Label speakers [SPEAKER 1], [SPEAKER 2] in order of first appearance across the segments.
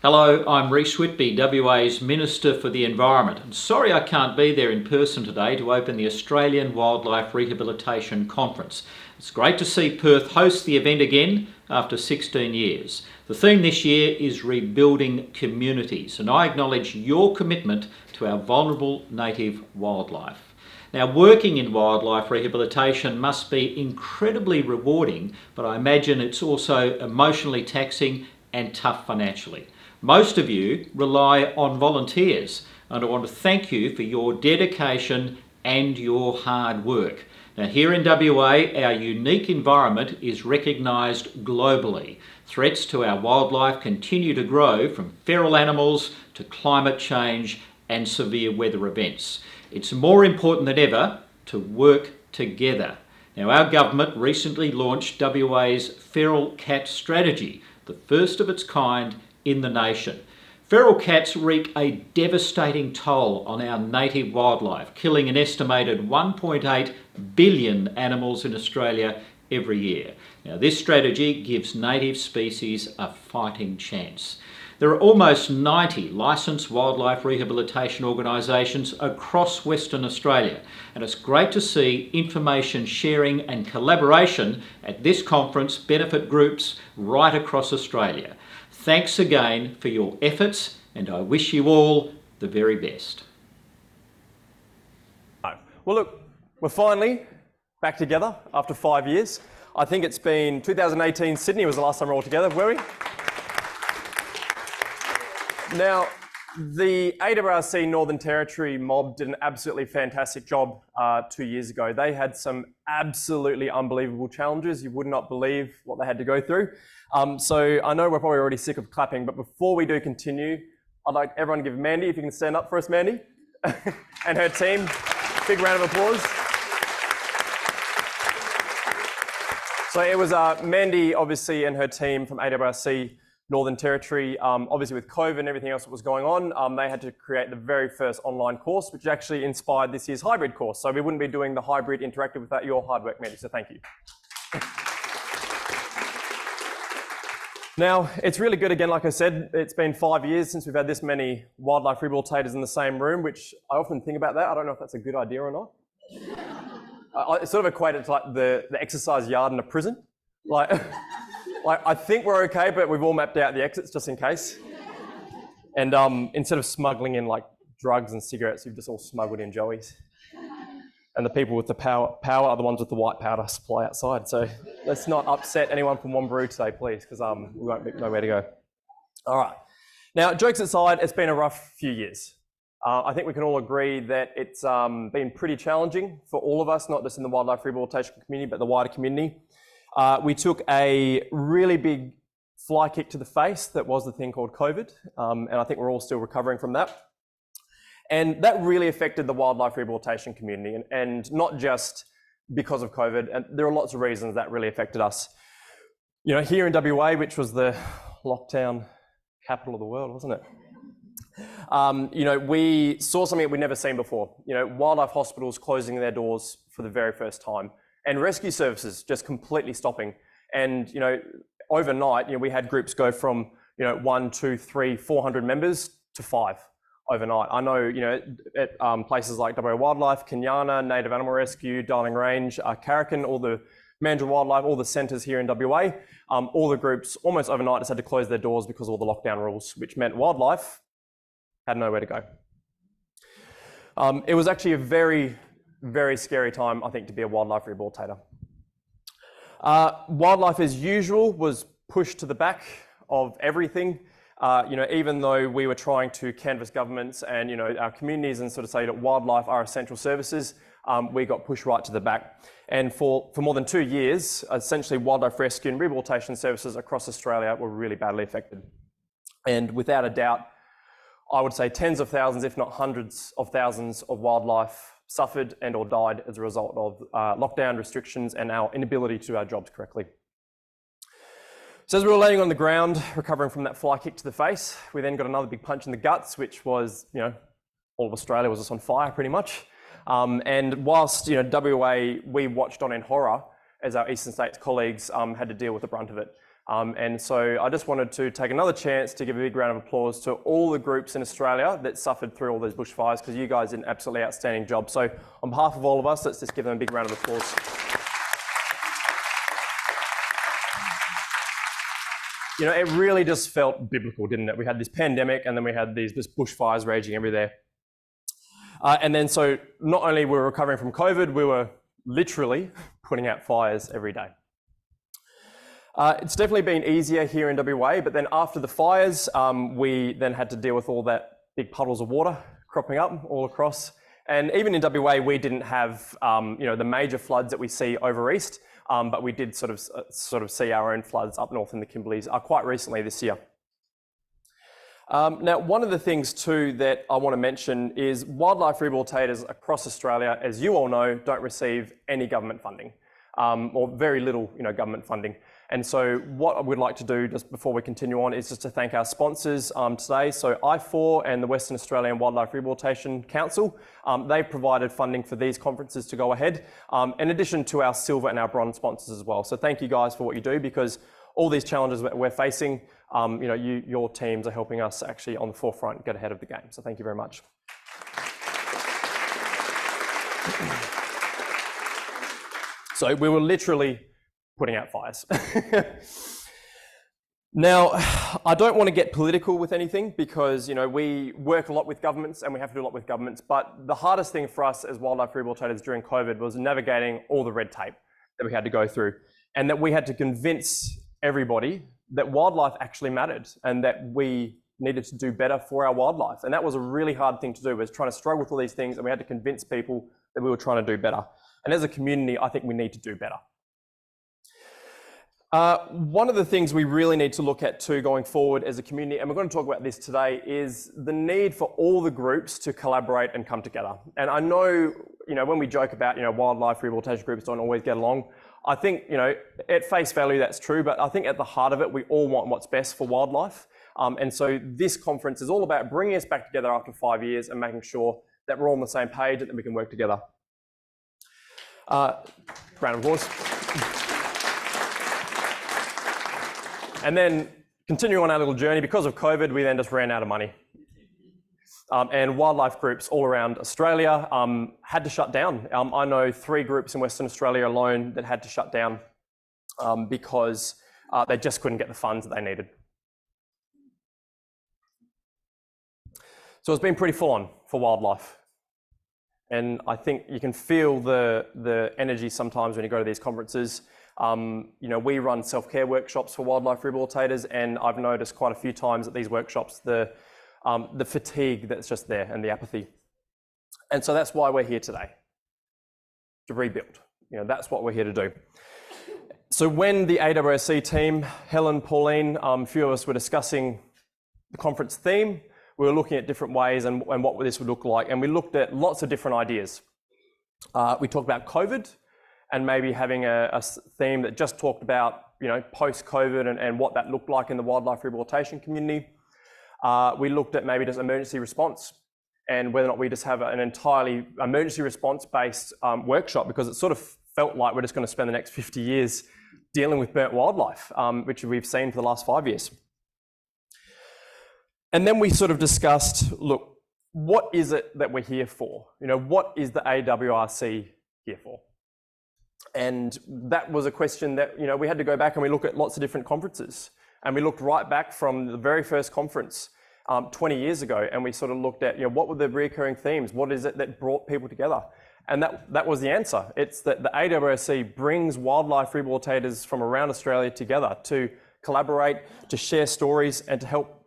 [SPEAKER 1] Hello, I'm Rhys Whitby, WA's Minister for the Environment. And sorry I can't be there in person today to open the Australian Wildlife Rehabilitation Conference. It's great to see Perth host the event again after 16 years. The theme this year is rebuilding communities, and I acknowledge your commitment to our vulnerable native wildlife. Now, working in wildlife rehabilitation must be incredibly rewarding, but I imagine it's also emotionally taxing and tough financially. Most of you rely on volunteers, and I want to thank you for your dedication and your hard work. Now, here in WA, our unique environment is recognised globally. Threats to our wildlife continue to grow, from feral animals to climate change and severe weather events. It's more important than ever to work together. Now, our government recently launched WA's Feral Cat Strategy, the first of its kind in the nation. Feral cats wreak a devastating toll on our native wildlife, killing an estimated 1.8 billion animals in Australia every year. Now, this strategy gives native species a fighting chance. There are almost 90 licensed wildlife rehabilitation organisations across Western Australia, and it's great to see information sharing and collaboration at this conference benefit groups right across Australia. Thanks again for your efforts, and I wish you all the very best.
[SPEAKER 2] Well, look, we're finally back together after 5 years. I think it's been 2018 Sydney was the last time we were all together, were we? Now, the AWRC Northern Territory mob did an absolutely fantastic job 2 years ago. They had some absolutely unbelievable challenges. You would not believe what they had to go through. So I know we're probably already sick of clapping, but before we do continue, I'd like everyone to give Mandy, if you can stand up for us, Mandy, and her team, big round of applause. So it was Mandy, obviously, and her team from AWRC Northern Territory. Obviously with COVID and everything else that was going on, they had to create the very first online course, which actually inspired this year's hybrid course. So we wouldn't be doing the hybrid interactive without your hard work, Mandy, so thank you. Now, it's really good, again, like I said, it's been 5 years since we've had this many wildlife rehabilitators in the same room, which I often think about that. I don't know if that's a good idea or not. I sort of equate it to like the exercise yard in a prison. Like I think we're okay, but we've all mapped out the exits just in case. And instead of smuggling in like drugs and cigarettes, you've just all smuggled in joeys. And the people with the power are the ones with the white powder supply outside. So let's not upset anyone from Wambaroo today, please, because we won't know where to go. All right. Now, jokes aside, it's been a rough few years. I think we can all agree that it's been pretty challenging for all of us, not just in the wildlife rehabilitation community, but the wider community. We took a really big fly kick to the face that was the thing called COVID, and I think we're all still recovering from that. And that really affected the wildlife rehabilitation community, and not just because of COVID, and there are lots of reasons that really affected us. You know, here in WA, which was the lockdown capital of the world, wasn't it? You know, we saw something that we'd never seen before. You know, wildlife hospitals closing their doors for the very first time, and rescue services just completely stopping. And, you know, overnight, you know, we had groups go from, you know, 1, 2, 3, 400 members to 5 overnight. I know, you know, at places like WA Wildlife, Kenyana, Native Animal Rescue, Darling Range, Carrican, all the Mandurah Wildlife, all the centres here in WA, all the groups almost overnight just had to close their doors because of all the lockdown rules, which meant wildlife had nowhere to go. It was actually a very, very scary time, I think, to be a wildlife rehabilitator. Wildlife as usual was pushed to the back of everything. You know, even though we were trying to canvass governments and, you know, our communities and sort of say that wildlife are essential services, we got pushed right to the back. And for more than 2 years, essentially wildlife rescue and rehabilitation services across Australia were really badly affected. And without a doubt, I would say tens of thousands, if not hundreds of thousands of wildlife suffered and or died as a result of lockdown restrictions and our inability to do our jobs correctly. So as we were laying on the ground, recovering from that fly kick to the face, we then got another big punch in the guts, which was, you know, all of Australia was just on fire pretty much. And whilst, you know, WA, we watched on in horror as our Eastern States colleagues had to deal with the brunt of it. And so I just wanted to take another chance to give a big round of applause to all the groups in Australia that suffered through all those bushfires, because you guys did an absolutely outstanding job. So on behalf of all of us, let's just give them a big round of applause. You know, it really just felt biblical, didn't it? We had this pandemic and then we had these bushfires raging everywhere. And then so not only were we recovering from COVID, we were literally putting out fires every day. It's definitely been easier here in WA, but then after the fires, we then had to deal with all that big puddles of water cropping up all across. And even in WA, we didn't have you know, the major floods that we see over east, but we did sort of see our own floods up north in the Kimberleys quite recently this year. Now, one of the things too that I want to mention is wildlife rehabilitators across Australia, as you all know, don't receive any government funding, or very little, you know, government funding. And so what I would like to do just before we continue on is just to thank our sponsors today. So I4 and the Western Australian Wildlife Rehabilitation Council, they've provided funding for these conferences to go ahead, in addition to our silver and our bronze sponsors as well. So thank you guys for what you do, because all these challenges that we're facing, you know, your teams are helping us actually on the forefront get ahead of the game. So thank you very much. So we were literally putting out fires. Now, I don't want to get political with anything, because, you know, we work a lot with governments and we have to do a lot with governments, but the hardest thing for us as wildlife rehabilitators during COVID was navigating all the red tape that we had to go through, and that we had to convince everybody that wildlife actually mattered and that we needed to do better for our wildlife. And that was a really hard thing to do, was trying to struggle with all these things, and we had to convince people that we were trying to do better. And as a community, I think we need to do better. One of the things we really need to look at too going forward as a community, and we're going to talk about this today, is the need for all the groups to collaborate and come together. And I know, you know, when we joke about, you know, wildlife rehabilitation groups don't always get along, I think, you know, at face value that's true, but I think at the heart of it, we all want what's best for wildlife. And so this conference is all about bringing us back together after 5 years and making sure that we're all on the same page and that we can work together. Round of applause. And then continuing on our little journey, because of COVID, we then just ran out of money. And wildlife groups all around Australia had to shut down. I know 3 groups in Western Australia alone that had to shut down because they just couldn't get the funds that they needed. So it's been pretty full on for wildlife. And I think you can feel the energy sometimes when you go to these conferences. You know, we run self-care workshops for wildlife rehabilitators, and I've noticed quite a few times at these workshops the fatigue that's just there and the apathy. And so that's why we're here today, to rebuild. You know, that's what we're here to do. So when the AWRC team, Helen, Pauline, a few of us were discussing the conference theme, we were looking at different ways and what this would look like, and we looked at lots of different ideas. We talked about COVID, and maybe having a theme that just talked about, you know, post-COVID and what that looked like in the wildlife rehabilitation community. We looked at maybe just emergency response and whether or not we just have an entirely emergency response-based workshop, because it sort of felt like we're just going to spend the next 50 years dealing with burnt wildlife, which we've seen for the last 5 years. And then we sort of discussed, look, what is it that we're here for? You know, what is the AWRC here for? And that was a question that, you know, we had to go back and we look at lots of different conferences. And we looked right back from the very first conference 20 years ago, and we sort of looked at, you know, what were the recurring themes? What is it that brought people together? And that was the answer. It's that the AWRC brings wildlife rehabilitators from around Australia together to collaborate, to share stories, and to help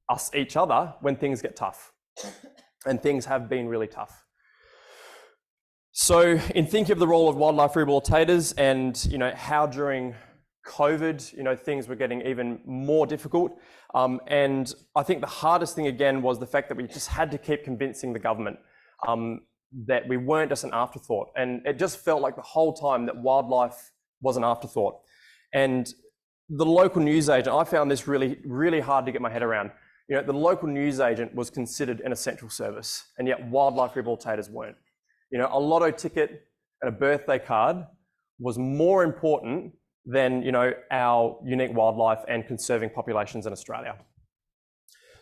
[SPEAKER 2] us each other when things get tough. And things have been really tough. So in thinking of the role of wildlife rehabilitators and, you know, how during COVID, you know, things were getting even more difficult. And I think the hardest thing again was the fact that we just had to keep convincing the government that we weren't just an afterthought. And it just felt like the whole time that wildlife was an afterthought. And the local newsagent, I found this really, really hard to get my head around. You know, the local newsagent was considered an essential service, and yet wildlife rehabilitators weren't. You know, a lotto ticket and a birthday card was more important than, our unique wildlife and conserving populations in Australia.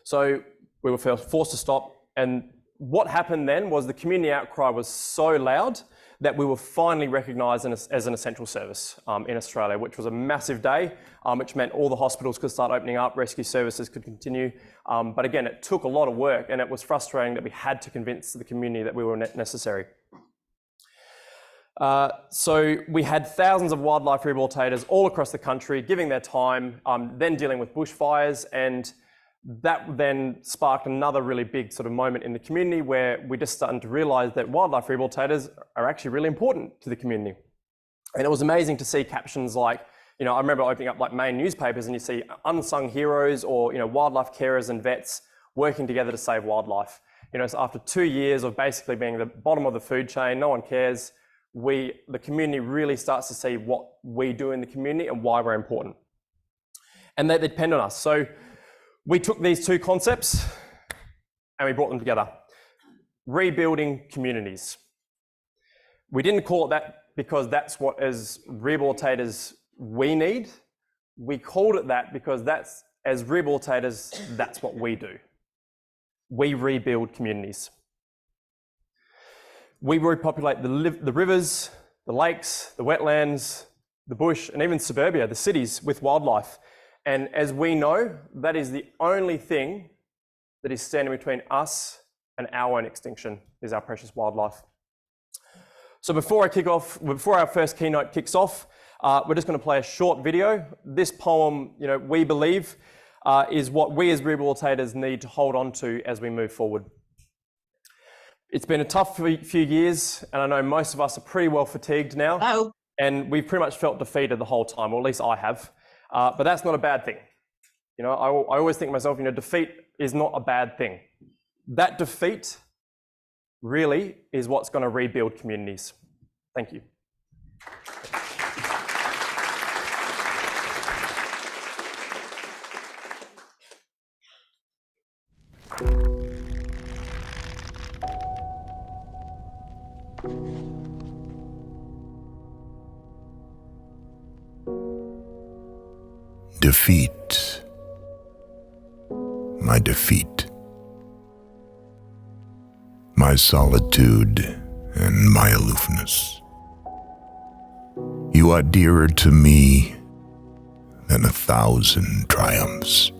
[SPEAKER 2] So we were forced to stop, and what happened then was the community outcry was so loud that we were finally recognised as an essential service in Australia, which was a massive day, which meant all the hospitals could start opening up, rescue services could continue. But again, it took a lot of work, and it was frustrating that we had to convince the community that we were necessary. So we had thousands of wildlife rehabilitators all across the country giving their time, then dealing with bushfires, and that then sparked another really big sort of moment in the community where we just started to realise that wildlife rehabilitators are actually really important to the community. And it was amazing to see captions like, I remember opening up like main newspapers and you see unsung heroes or, wildlife carers and vets working together to save wildlife. So after 2 years of basically being the bottom of the food chain, no one cares, the community really starts to see what we do in the community and why we're important. And they depend on us. So we took these two concepts and we brought them together. Rebuilding communities. We didn't call it that because that's what as rehabilitators we need. We called it that because as rehabilitators, that's what we do. We rebuild communities. We repopulate the rivers, the lakes, the wetlands, the bush, and even suburbia, the cities, with wildlife. And as we know, that is the only thing that is standing between us and our own extinction, is our precious wildlife. So before our first keynote kicks off, we're just going to play a short video. This poem, we believe, is what we as rehabilitators need to hold on to as we move forward. It's been a tough few years, and I know most of us are pretty well fatigued now.
[SPEAKER 3] Hello.
[SPEAKER 2] And we've pretty much felt defeated the whole time, or at least I have. But that's not a bad thing. I always think to myself, defeat is not a bad thing. That defeat really is what's going to rebuild communities. Thank you.
[SPEAKER 4] Defeat, my defeat, my solitude and my aloofness. You are dearer to me than 1,000 triumphs,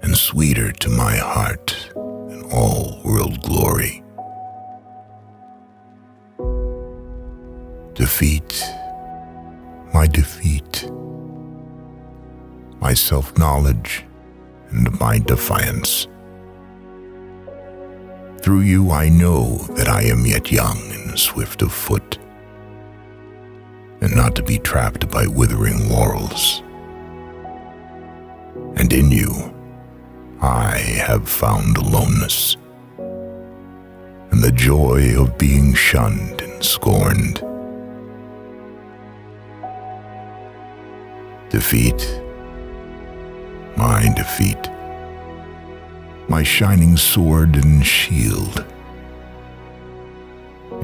[SPEAKER 4] and sweeter to my heart than all world glory. Defeat, my defeat, my self-knowledge and my defiance. Through you I know that I am yet young and swift of foot, and not to be trapped by withering laurels. And in you I have found aloneness, and the joy of being shunned and scorned. Defeat, my defeat, my shining sword and shield.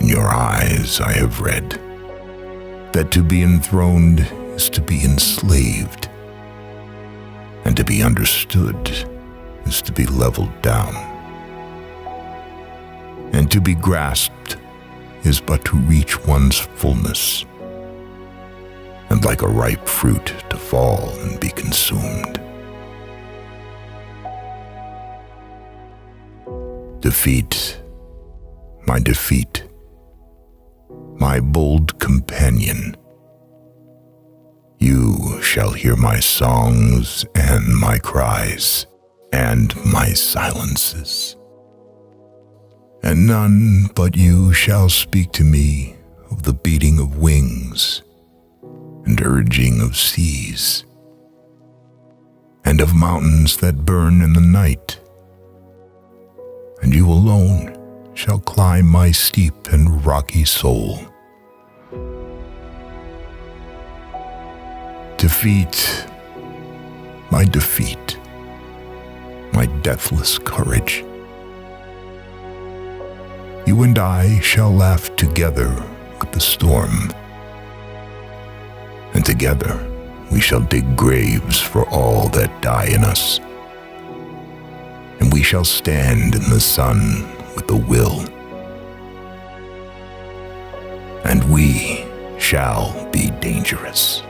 [SPEAKER 4] In your eyes I have read that to be enthroned is to be enslaved, and to be understood is to be leveled down, and to be grasped is but to reach one's fullness, and like a ripe fruit to fall and be consumed. Defeat, my defeat, my bold companion. You shall hear my songs and my cries and my silences, and none but you shall speak to me of the beating of wings and urging of seas, and of mountains that burn in the night. And you alone shall climb my steep and rocky soul. Defeat, my defeat, my deathless courage. You and I shall laugh together with the storm, and together we shall dig graves for all that die in us. And we shall stand in the sun with a will. And we shall be dangerous.